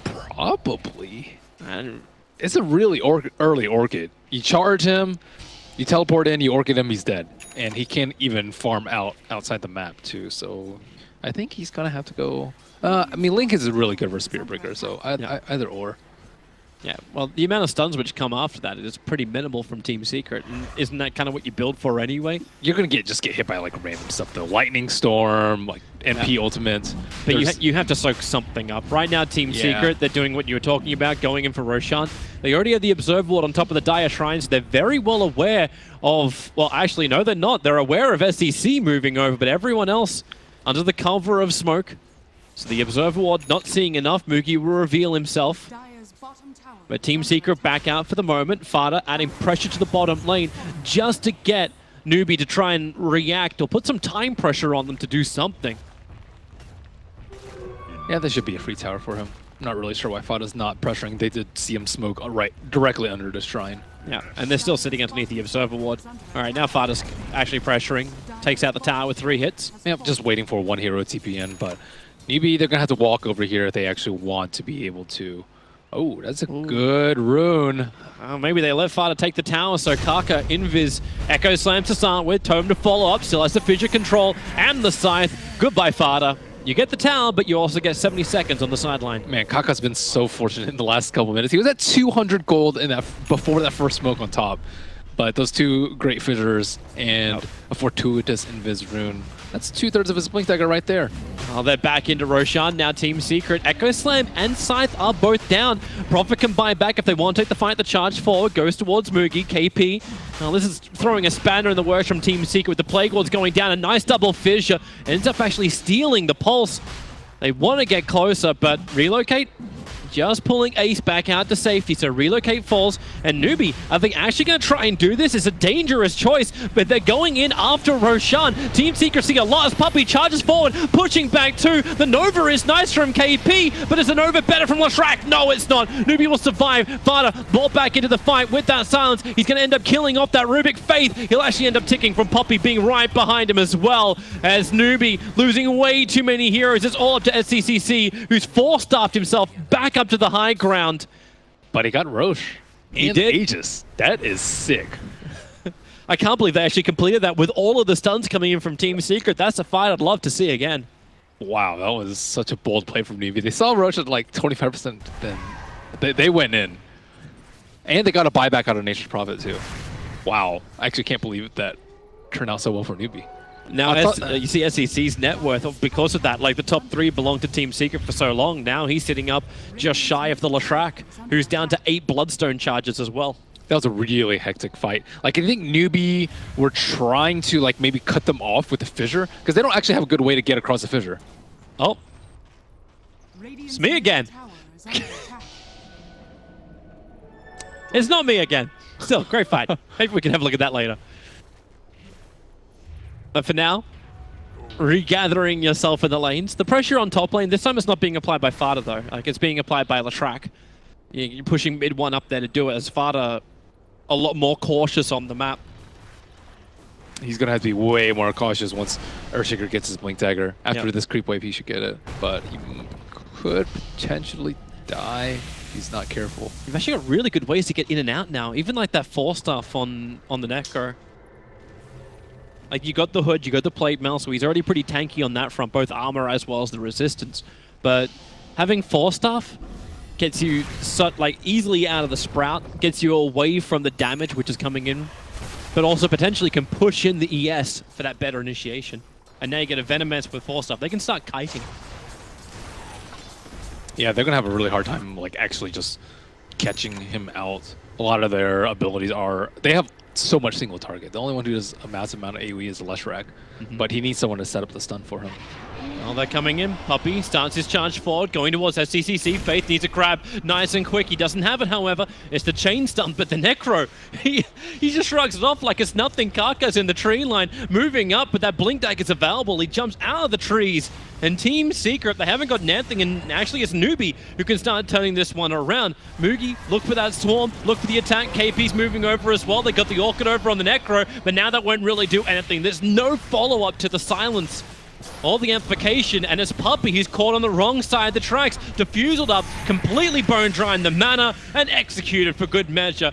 Probably. And it's a really early Orchid. You charge him, you teleport in, you Orchid him, he's dead. And he can't even farm outside the map, too. So I think he's going to have to go... I mean, Link is really good for Spirit Breaker, so either or. Yeah, well, the amount of stuns which come after that is pretty minimal from Team Secret. And isn't that kind of what you build for anyway? You're going to just get hit by like random stuff. The Lightning Storm, like MP Ultimate. But you have to soak something up. Right now, Team Secret, they're doing what you were talking about, going in for Roshan. They already have the Observer Ward on top of the Dire Shrines. They're very well aware of... Well, actually, no, they're not. They're aware of SEC moving over, but everyone else under the cover of smoke. So the Observer Ward not seeing enough. Mugi will reveal himself. But Team Secret back out for the moment. Fada adding pressure to the bottom lane just to get Newbee to try and react or put some time pressure on them to do something. Yeah, there should be a free tower for him. I'm not really sure why Fada's not pressuring. They did see him smoke directly under the shrine. Yeah, and they're still sitting underneath the Observer Ward. All right, now Fada's actually pressuring. Takes out the tower with 3 hits. Yep, just waiting for 1 hero TP in, but Newbee, they're going to have to walk over here if they actually want to be able to Oh, that's a good rune. Maybe they let Fada take the tower, so Kaka, Invis, Echo Slam to start with, Tome to follow up, still has the fissure control and the scythe. Goodbye, Fada. You get the tower, but you also get 70 seconds on the sideline. Man, Kaka's been so fortunate in the last couple minutes. He was at 200 gold in that before that first smoke on top. But those two great fissures and a fortuitous Invis rune. That's 2/3 of his Blink Dagger right there. Oh, they're back into Roshan. Now Team Secret, Echo Slam and Scythe are both down. Prophet can buy back if they want to take the fight. The charge forward goes towards Mugi. KP. Now this is throwing a spanner in the works from Team Secret with the Plague Lords going down. A nice double fissure. Ends up actually stealing the pulse. They want to get closer, but relocate. Just pulling Ace back out to safety, so relocate falls. And Newbee, I think actually going to try and do this. It's a dangerous choice, but they're going in after Roshan. Team Secret see a lot as Puppey charges forward, pushing back too. The Nova is nice from KP, but is the Nova better from Lashrak? No, it's not. Newbee will survive. Fada brought back into the fight with that silence. He's going to end up killing off that Rubik Faith. He'll actually end up ticking from Puppey being right behind him as well, as Newbee losing way too many heroes. It's all up to SCCC, who's four-staffed himself back up to the high ground. But he got Roche. He did. Aegis. That is sick. I can't believe they actually completed that with all of the stuns coming in from Team Secret. That's a fight I'd love to see again. Wow, that was such a bold play from Newbee. They saw Roche at like 25%, then they went in. And they got a buyback out of Nature's Prophet too. Wow, I actually can't believe that turned out so well for Newbee. Now, you see SEC's net worth, because of that, like the top 3 belonged to Team Secret for so long. Now he's sitting up just shy of the Lashrak, who's down to 8 Bloodstone charges as well. That was a really hectic fight. Like, I think Newbee were trying to, like, maybe cut them off with the fissure, because they don't actually have a good way to get across the fissure. Oh. It's me again. It's not me again. Still, great fight. Maybe we can have a look at that later. But for now, regathering yourself in the lanes. The pressure on top lane, this time it's not being applied by Fada though. Like, it's being applied by Lashrak. You're pushing mid one up there to do it, as Fada a lot more cautious on the map. He's going to have to be way more cautious once Earthshaker gets his Blink Dagger. After this creep wave, he should get it. But he could potentially die if he's not careful. You've actually got really good ways to get in and out now. Even like that 4-staff on the Necro. Like, you got the hood, you got the plate mail, so he's already pretty tanky on that front, both armor as well as the resistance. But having 4-staff gets you like easily out of the sprout, gets you away from the damage which is coming in, but also potentially can push in the ES for that better initiation. And now you get a Venomance with 4-staff. They can start kiting. Yeah, they're going to have a really hard time, like, actually just catching him out. A lot of their abilities are... They have so much single target. The only one who does a massive amount of AoE is Leshrac, but he needs someone to set up the stun for him. Well, they're coming in. Puppey starts his charge forward, going towards SCCC. Faith needs a grab nice and quick. He doesn't have it, however. It's the chain stun, but the Necro, he just shrugs it off like it's nothing. Kaka's in the tree line, moving up, but that Blink Dagger is available. He jumps out of the trees. And Team Secret, they haven't got anything, and actually it's Newbee who can start turning this one around. Mugi, look for that swarm, look for the attack. KP's moving over as well. They got the Orchid over on the Necro, but now that won't really do anything. There's no follow-up to the silence. All the amplification, and it's Puppey who's caught on the wrong side of the tracks. Diffused up, completely bone drying the mana, and executed for good measure.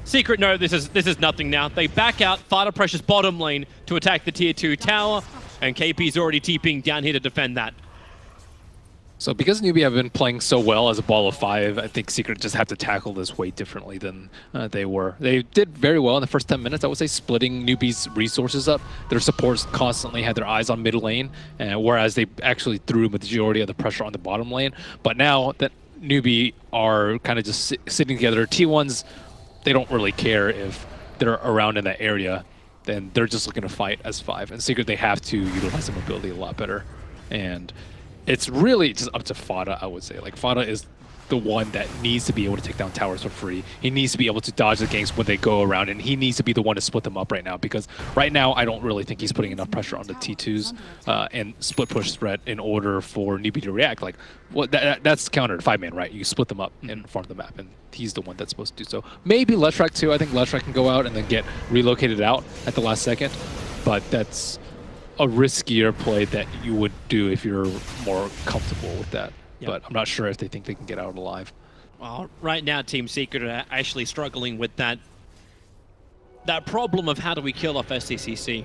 Secret know this is nothing now. They back out, Fada pressures bottom lane to attack the tier 2 tower, and KP's already TPing down here to defend that. So because Newbee have been playing so well as a ball of 5, I think Secret just have to tackle this way differently than they were. They did very well in the first 10 minutes, I would say, splitting Newbee's resources up. Their supports constantly had their eyes on mid lane, whereas they actually threw the majority of the pressure on the bottom lane. But now that Newbee are kind of just sitting together, T1s, they don't really care if they're around in that area. Then they're just looking to fight as 5. And Secret, they have to utilize their mobility a lot better. And it's really just up to Fada, I would say. Like, Fada is the one that needs to be able to take down towers for free. He needs to be able to dodge the ganks when they go around, and he needs to be the one to split them up right now, because right now I don't really think he's putting enough pressure on the T2s and split push threat in order for Newbee to react. Like, well, that's countered 5-man, right? You split them up and farm the map, and he's the one that's supposed to do so. Maybe Leshrac too. I think Leshrac can go out and then get relocated out at the last second, but that's a riskier play that you would do if you're more comfortable with that. Yep. But I'm not sure if they think they can get out alive. Well, right now Team Secret are actually struggling with that problem of how do we kill off SCCC.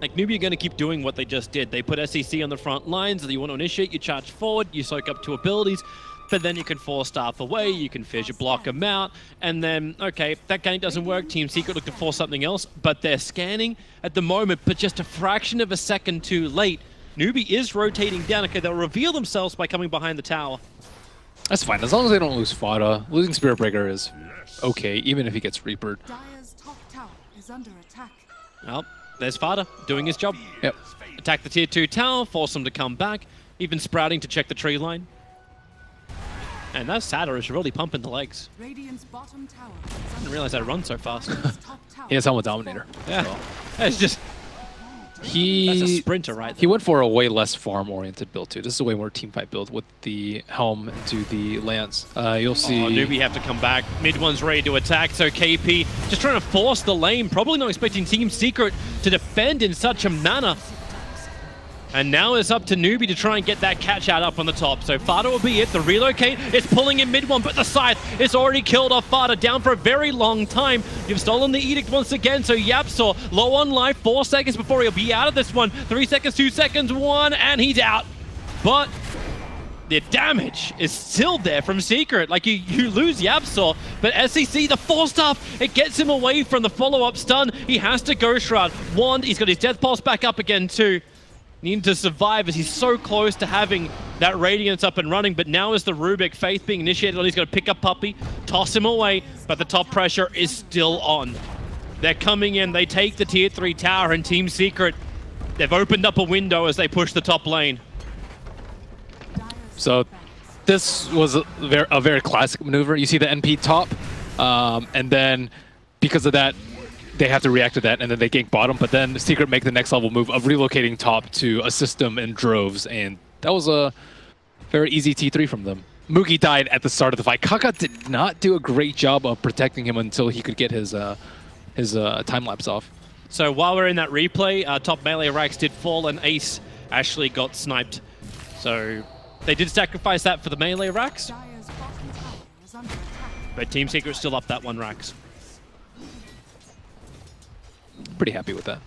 Like, NewBee are going to keep doing what they just did. They put SCC on the front lines, you want to initiate, you charge forward, you soak up 2 abilities, but then you can force staff away, you can fissure block them out, and then, okay, if that game doesn't work, Team Secret look to force something else, but they're scanning at the moment, but just a fraction of a second too late. NewBee is rotating down. Okay, they'll reveal themselves by coming behind the tower. That's fine, as long as they don't lose Fada. Losing Spirit Breaker is okay, even if he gets Reapered. Dire's top tower is under attack. Well, there's Fada doing his job. Yep. Attack the tier 2 tower, force them to come back, even sprouting to check the tree line. And that Sada is really pumping the legs. Radiant's bottom tower I didn't realize I'd run so fast. He has Helmet Dominator. Yeah. So. It's just... That's a sprinter right there. He went for a way less farm-oriented build too. This is a way more teamfight build with the Helm into the Lance. You'll see... Oh, NewBee have to come back. Mid one's ready to attack, so KP just trying to force the lane. Probably not expecting Team Secret to defend in such a manner. And now it's up to NewBee to try and get that catch out up on the top. So Fada will be it. The relocate is pulling in mid one, but the scythe is already killed off Fada, down for a very long time. You've stolen the edict once again, so Yapsaw low on life, 4 seconds before he'll be out of this one. 3 seconds, 2 seconds, 1, and he's out. But the damage is still there from Secret. Like, you lose Yapsaw, but SCC, the 4-staff, it gets him away from the follow-up stun. He has to Ghost Shroud. Wand, he's got his Death Pulse back up again too. Needing to survive as he's so close to having that Radiance up and running, but now is the Rubik Faith being initiated on. He's going to pick up Puppey, toss him away, but the top pressure is still on. They're coming in, they take the tier 3 tower, and Team Secret, they've opened up a window as they push the top lane. So this was a very classic maneuver. You see the NP top, and then because of that, they have to react to that, and then they gank bottom, but then Secret make the next level move of relocating top to assist them in droves, and that was a very easy T3 from them. Mugi died at the start of the fight. Kaka did not do a great job of protecting him until he could get his time-lapse off. So while we're in that replay, top melee racks did fall, and Ace actually got sniped. So they did sacrifice that for the melee racks, Dire's bottom tower is under attack. but Team Secret still up that 1 racks. Pretty happy with that.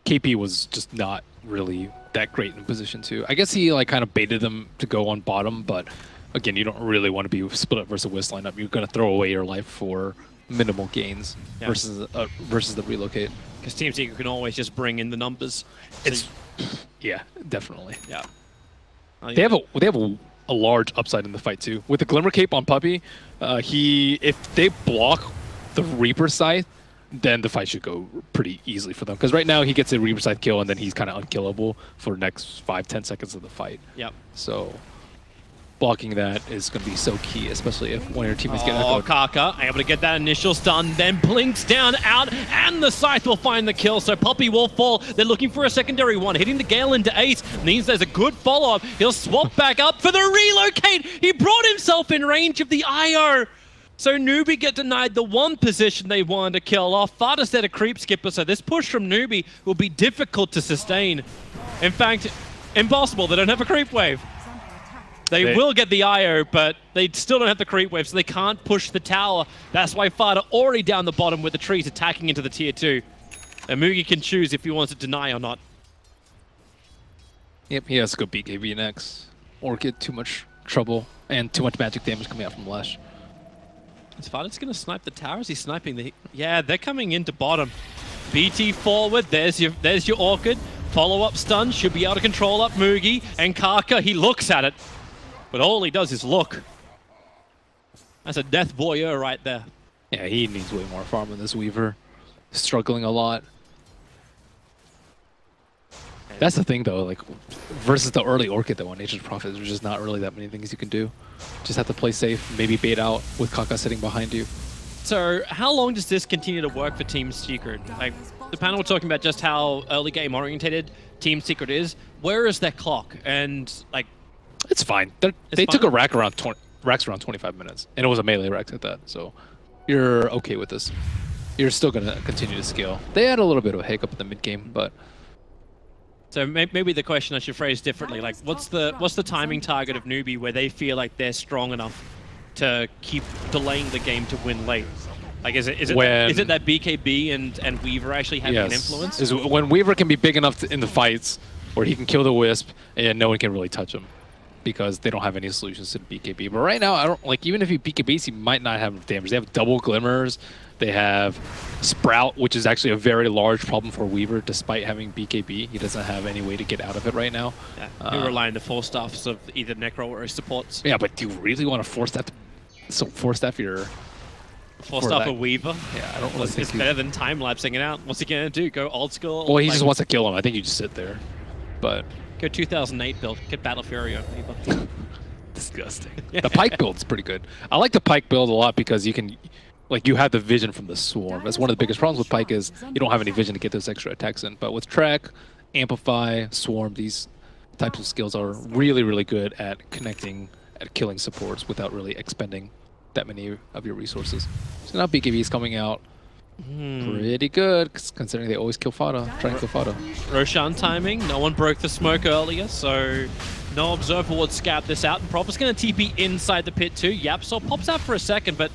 KP was just not really that great in position too. I guess he like kind of baited them to go on bottom, but again, you don't really want to be split up versus a Wisp lineup. You're going to throw away your life for minimal gains versus the relocate. Because Team Secret can always just bring in the numbers. It's yeah, definitely. Yeah. They have a large upside in the fight too. With the Glimmer Cape on Puppey, if they block the Reaper Scythe, then the fight should go pretty easily for them. Because right now he gets a Reaper Scythe kill and then he's kind of unkillable for the next 5-10 seconds of the fight. Yep. So blocking that is going to be so key, especially if one of your teammates get Oh, echoed. Kaka able to get that initial stun, then blinks down, out, and the Scythe will find the kill, so Puppey will fall. They're looking for a secondary one. Hitting the Gale into Ace means there's a good follow-up. He'll swap back up for the relocate. He brought himself in range of the IO. So NewBee get denied the one position they wanted to kill off. Fada's there to creep skipper, so this push from NewBee will be difficult to sustain. In fact, impossible. They don't have a creep wave. They will get the IO, but they still don't have the creep wave, so they can't push the tower. That's why Fada already down the bottom with the trees attacking into the tier 2. And Mugi can choose if he wants to deny or not. Yep, he has to go beat KB next, or get too much trouble and too much magic damage coming out from Lash. Is Fada's going to snipe the tower? Is he sniping the... Yeah, they're coming into bottom. BT forward, there's your Orchid. Follow-up stun, should be able to control up Mugi. And Kaka, he looks at it. But all he does is look. That's a death voyeur right there. Yeah, he needs way more farm than this Weaver. Struggling a lot. That's the thing though, like versus the early Orchid though on Nature's Prophet, there's just not really that many things you can do. Just have to play safe, maybe bait out with Kaka sitting behind you. So how long does this continue to work for Team Secret? Like the panel were talking about just how early game orientated Team Secret is. Where is their clock? And like it's fine. They took a rack around 25 minutes, and it was a melee rack at that. So you're okay with this. You're still gonna continue to scale. They had a little bit of a hiccup in the mid game, but So maybe the question I should phrase differently, like what's the timing target of Newbee where they feel like they're strong enough to keep delaying the game to win late? Like is it that BKB and Weaver actually having an influence? Is when Weaver can be big enough in the fights where he can kill the Wisp and no one can really touch him because they don't have any solutions to BKB. But right now, I don't like, even if he BKBs, he might not have damage. They have double glimmers. They have Sprout, which is actually a very large problem for Weaver, despite having BKB. He doesn't have any way to get out of it right now. Yeah, you rely on the force staffs of either Necro or his supports. Yeah, but do you really want to force staff your... Force staff a Weaver? Yeah, I don't really think it's better than time-lapsing it out. What's he going to do? Go old school? Well, he just wants to kill him. I think you just sit there. But... Go 2008 build. Get Battle Fury on Weaver. Disgusting. The Pike build's pretty good. I like the Pike build a lot because you can... Like, you have the vision from the Swarm. That's one of the biggest problems with Pike is you don't have any vision to get those extra attacks in. But with Track, Amplify, Swarm, these types of skills are really, really good at connecting, at killing supports without really expending that many of your resources. So now BKB is coming out pretty good, considering they always kill Fada, try and kill Fada. Roshan timing, no one broke the smoke earlier, so no Observer would scout this out. And Proper's going to TP inside the pit too. Yapsor pops out for a second, but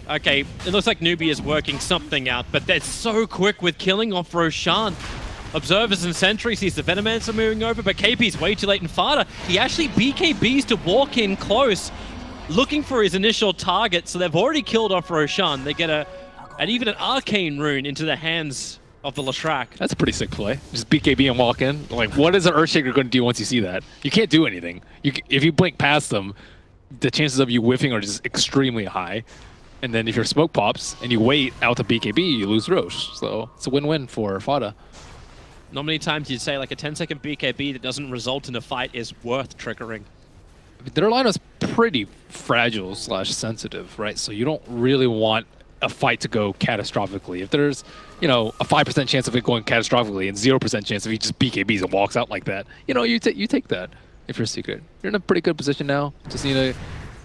okay, it looks like Newbee is working something out, but they're so quick with killing off Roshan. Observers and Sentry sees the Venomancer moving over, but KP's way too late in Fada. He actually BKBs to walk in close, looking for his initial target, so they've already killed off Roshan. They get even an Arcane Rune into the hands of the Leshrac. That's a pretty sick play. Just BKB and walk in. Like, what is an Earthshaker going to do once you see that? You can't do anything. If you blink past them, the chances of you whiffing are just extremely high. And then if your smoke pops and you wait out the BKB, you lose Roche. So it's a win-win for Fada. Not many times you'd say like a 10-second BKB that doesn't result in a fight is worth triggering. Their lineup's pretty fragile / sensitive, right? So you don't really want a fight to go catastrophically. If there's, you know, a 5% chance of it going catastrophically and 0% chance if he just BKBs and walks out like that, you know, you take that if you're Secret. You're in a pretty good position now. Just need to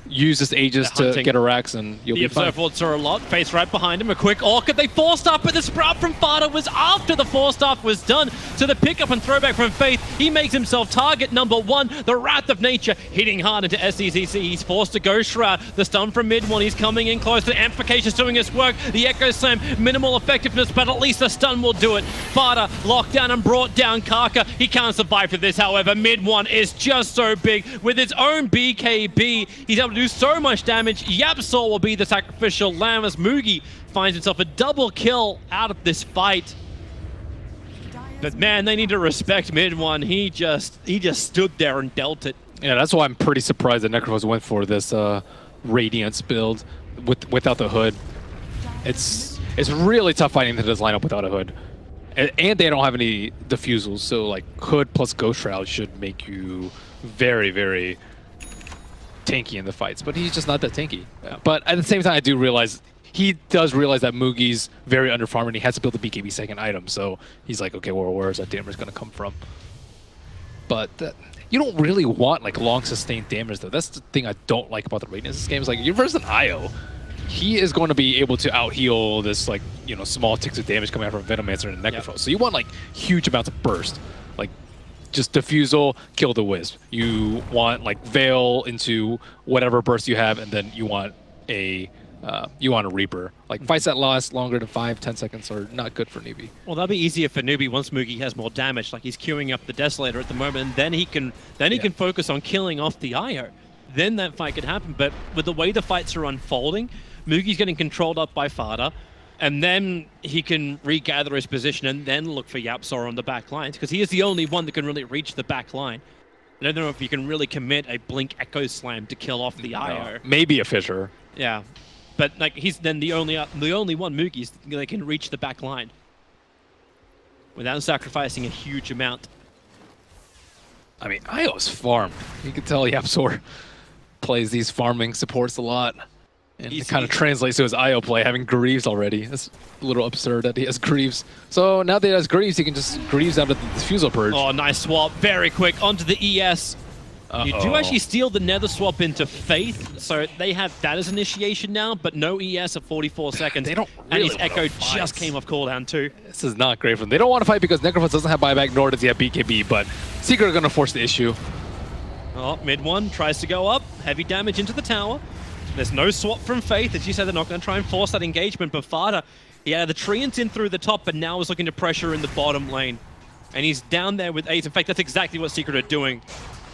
use this Aegis to get a Rax and you'll be fine. The Observer saw a lot, face right behind him, a quick Orchid, they forced up, but the Sprout from Fada was after the forced up was done. So the pickup and throwback from Faith, he makes himself target number one, the Wrath of Nature, hitting hard into SCCC. He's forced to go Shroud, the stun from mid one, he's coming in close, the Amplification's doing his work, the Echo Slam, minimal effectiveness, but at least the stun will do it. Fada locked down and brought down Kaka. He can't survive for this, however, mid one is just so big. With his own BKB, he's able to do so much damage. Yapsor will be the sacrificial lamb as Mugi finds himself a double kill out of this fight. But man, they need to respect mid one. He just stood there and dealt it. Yeah, that's why I'm pretty surprised that Necrophos went for this Radiance build without the hood. It's really tough fighting into this lineup without a hood. And they don't have any diffusals, so like hood plus Ghost Shroud should make you very, very tanky in the fights, but he's just not that tanky. Yeah. But at the same time, he does realize that Mugi's very underfarmed and he has to build the BKB second item, so he's like, okay, well, where is that damage going to come from? But you don't really want like long sustained damage though. That's the thing I don't like about the Radiance this game. Is like, you're versus an IO. He is going to be able to out-heal this, like, you know, small ticks of damage coming out from Venomancer and Necrophos. Yep. So you want like huge amounts of burst. Like, just Diffusal, kill the Wisp. You want like Veil into whatever burst you have, and then you want a Reaper. Like fights that last longer than 5-10 seconds are not good for Newbee. Well, that'll be easier for Newbee once Mugi has more damage. Like he's queuing up the Desolator at the moment, and then he can focus on killing off the IO. Then that fight could happen. But with the way the fights are unfolding, Mugi's getting controlled up by Fada. And then he can regather his position and then look for Yapsor on the back lines, because he is the only one that can really reach the back line. I don't know if you can really commit a Blink Echo Slam to kill off the IO. Maybe a Fissure. Yeah, but like he's then the only one Mugi's that can reach the back line without sacrificing a huge amount. I mean, IO's farmed. You can tell Yapsor plays these farming supports a lot. And it kind of translates to his IO play, having Greaves already. That's a little absurd that he has Greaves. So now that he has Greaves, he can just Greaves out of the Diffusal Purge. Oh, nice swap. Very quick onto the ES. You do actually steal the Nether swap into Faith, so they have that as initiation now, but no ES at 44 seconds. They don't and really his Echo just came off cooldown too. This is not great for them. They don't want to fight because Necrophos doesn't have buyback, nor does he have BKB, but Secret are going to force the issue. Oh, mid one tries to go up, heavy damage into the tower. There's no swap from Faith. As you said, they're not going to try and force that engagement, but Fada, he had the Treants in through the top, but now is looking to pressure in the bottom lane. And he's down there with Ace. In fact, that's exactly what Secret are doing.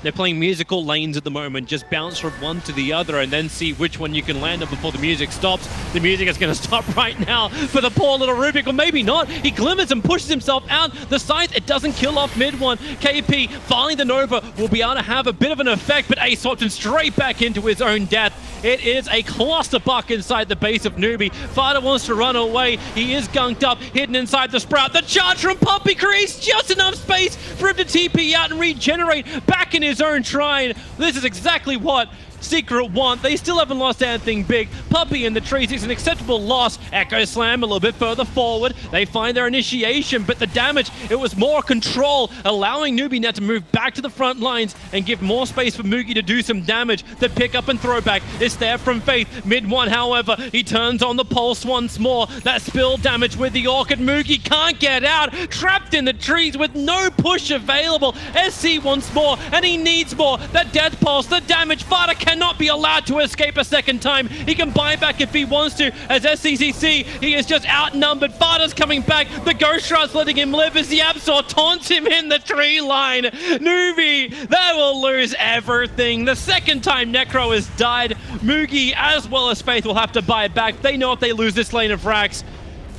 They're playing musical lanes at the moment, just bounce from one to the other and then see which one you can land on before the music stops. The music is going to stop right now for the poor little Rubik, or maybe not. He glimmers and pushes himself out. The scythe, it doesn't kill off mid one. KP, finally the Nova, will be able to have a bit of an effect, but Ace swapped him straight back into his own death. It is a clusterfuck inside the base of Newbee. Fada wants to run away. He is gunked up, hidden inside the Sprout. The charge from Puppey creates just enough space for him to TP out and regenerate back in his own shrine. This is exactly what Secret want. They still haven't lost anything big. Puppey in the trees is an acceptable loss. Echo Slam a little bit further forward. They find their initiation, but the damage, it was more control, allowing Newbee now to move back to the front lines and give more space for Moogie to do some damage. The pick up and throwback is there from Faith. Mid one, however, he turns on the pulse once more. That spill damage with the Orchid. Moogie can't get out. Trapped in the trees with no push available. SC wants more, and he needs more. The death pulse, the damage. Fada cannot be allowed to escape a second time. He can buy back if he wants to. As SCCC, he is just outnumbered. Fada's coming back. The Ghost Shroud's letting him live as the Absol taunts him in the tree line. Newbee, they will lose everything. The second time Necro has died, Moogie as well as Faith will have to buy back. They know if they lose this lane of racks,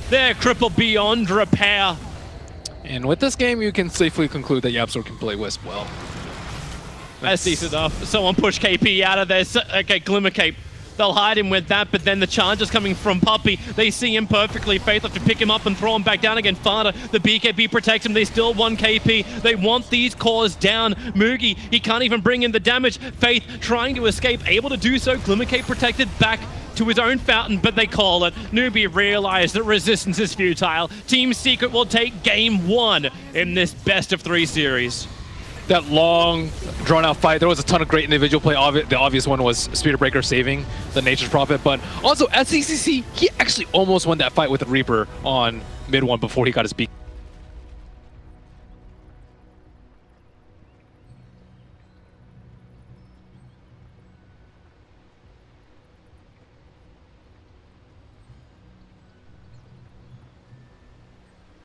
they're crippled beyond repair. And with this game, you can safely conclude that Yapzor can play Wisp well. That's decent enough. Someone push KP out of there. Okay, Glimmer Cape. They'll hide him with that, but then the charge is coming from Puppey. They see him perfectly. Faith have to pick him up and throw him back down again. Fada, the BKB protects him. They still want KP. They want these cores down. Moogie, he can't even bring in the damage. Faith trying to escape, able to do so. Glimmer Cape protected back to his own fountain, but they call it. Newbee realized that resistance is futile. Team Secret will take game one in this best of 3 series. That long, drawn-out fight, there was a ton of great individual play. The obvious one was Spirit Breaker saving the Nature's Prophet, but also SCCC, he actually almost won that fight with the Reaper on mid one before he got his beak.